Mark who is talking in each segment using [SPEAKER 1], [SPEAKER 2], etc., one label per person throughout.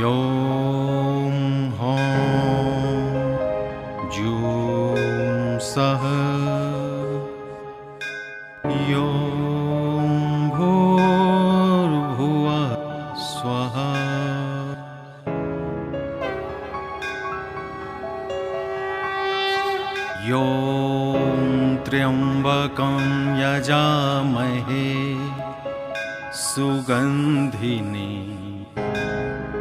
[SPEAKER 1] यों हौं जूं सः यों भूर्भुवः स्वः यों त्र्यंबकं यजामहे सुगंधिनी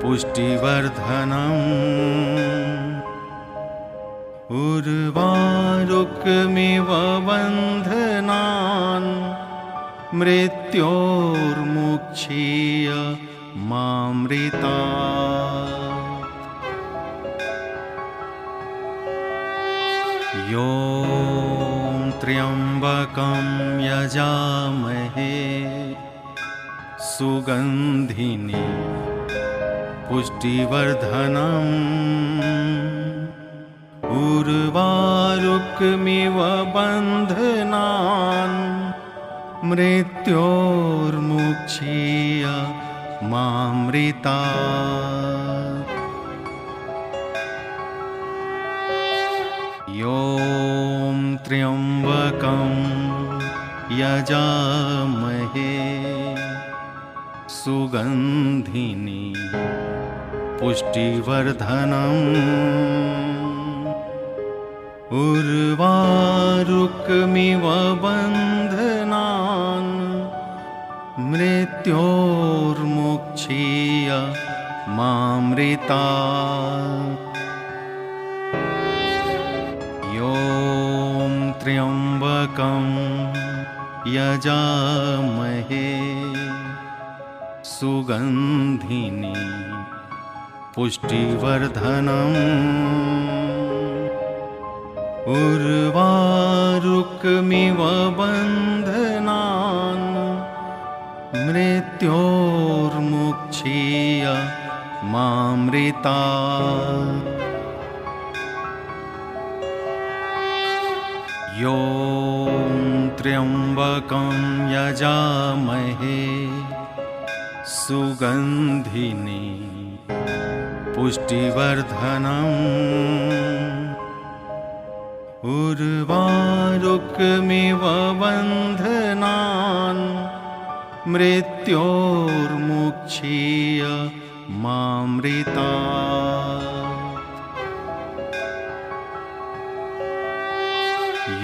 [SPEAKER 1] पुष्टिवर्धनम् उर्वारुकमिव बन्धनान् मृत्योर्मुक्षीय मामृतात्। यों त्र्यंबकं यजामहे सुगंधिनी पुष्टिवर्धनम् उर्वारुकमिव बन्धनान् मृत्योर्मुक्षीय मामृतात्। यों त्र्यंबकं यजामहे सुगंधिनी पुष्टिवर्धनम् उर्वारुकमिव बन्धनान् मृत्योर्मुक्षीय मामृतात्। यों त्र्यंबकं यजामहे सुगंधिनी पुष्टिवर्धनम् उर्वारुकमिव बन्धनान् मृत्योर्मुक्षीय मामृतात्। यों त्र्यंबकं यजामहे सुगंधिनी पुष्टिवर्धनम् उर्वारुकमिव बन्धनान् मृत्योर्मुक्षीय मामृतात्।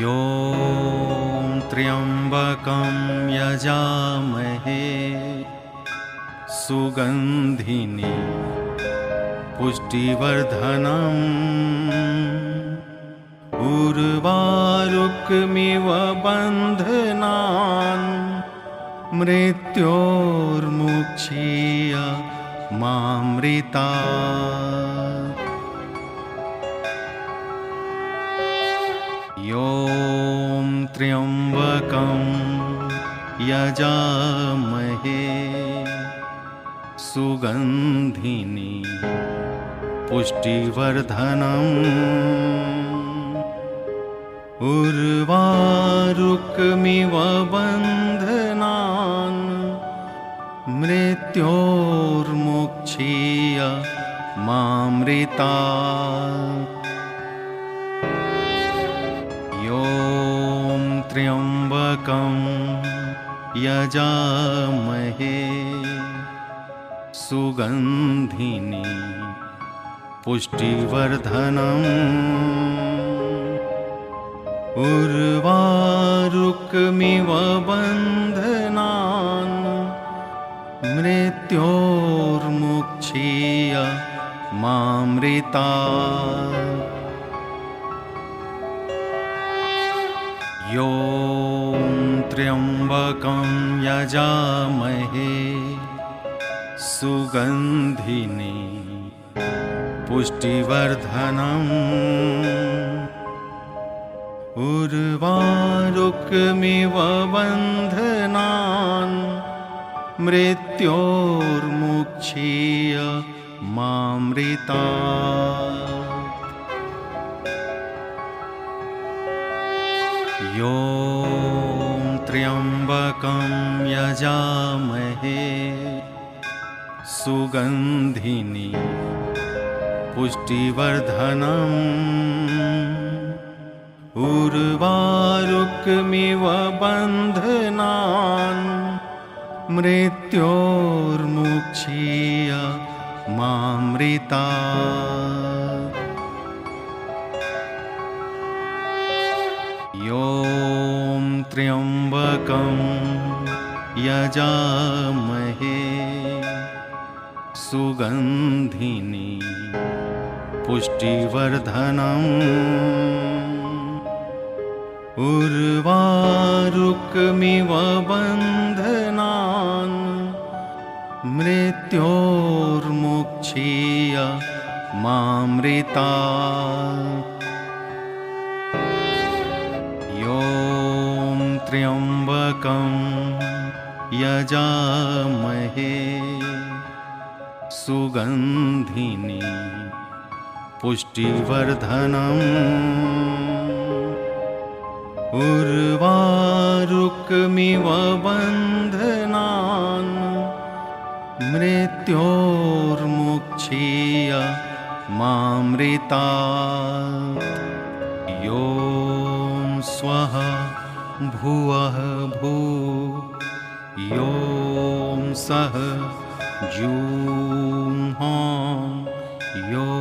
[SPEAKER 1] यों त्र्यंबकं यजामहे सुगंधिनी पुष्टिवर्धनम् उर्वारुकमिव बन्धनान् मृत्योर्मुक्षीय मामृतात्। यों त्र्यंबकं यजामहे सुगंधिनी पुष्टिवर्धनम् उर्वारुकमिव बन्धनान् मृत्योर्मुक्षीय मामृतात्। यों त्र्यंबकं यजामहे सुगंधिनी पुष्टिवर्धनम् उर्वारुकमिव बन्धनान् मृत्योर्मुक्षीय मामृतात्। यों त्र्यंबकं यजामहे सुगंधिनी पुष्टिवर्धनम् उर्वारुकमिव बन्धनान् मृत्योर्मुक्षीय मामृतात्। यों त्र्यंबकं यजामहे सुगन्धिनी पुष्टिवर्धनम् उर्वारुकमिव बन्धनान् मृत्योर्मुक्षीय मामृतात्। ॐ त्र्यम्बकं यजामहे सुगन्धिनी पुष्टिवर्धनम् उर्वारुकमिव बन्धनान् मृत्योर्मुक्षीय मामृतात्। ॐ त्र्यम्बकं यजामहे सुगन्धिनी पुष्टिवर्धनम् उर्वारुकमिव बन्धनान् मृत्योर्मुक्षीय मामृतात्। ॐ स्वः भुवः भुः ॐ सः जूं हौं ॐ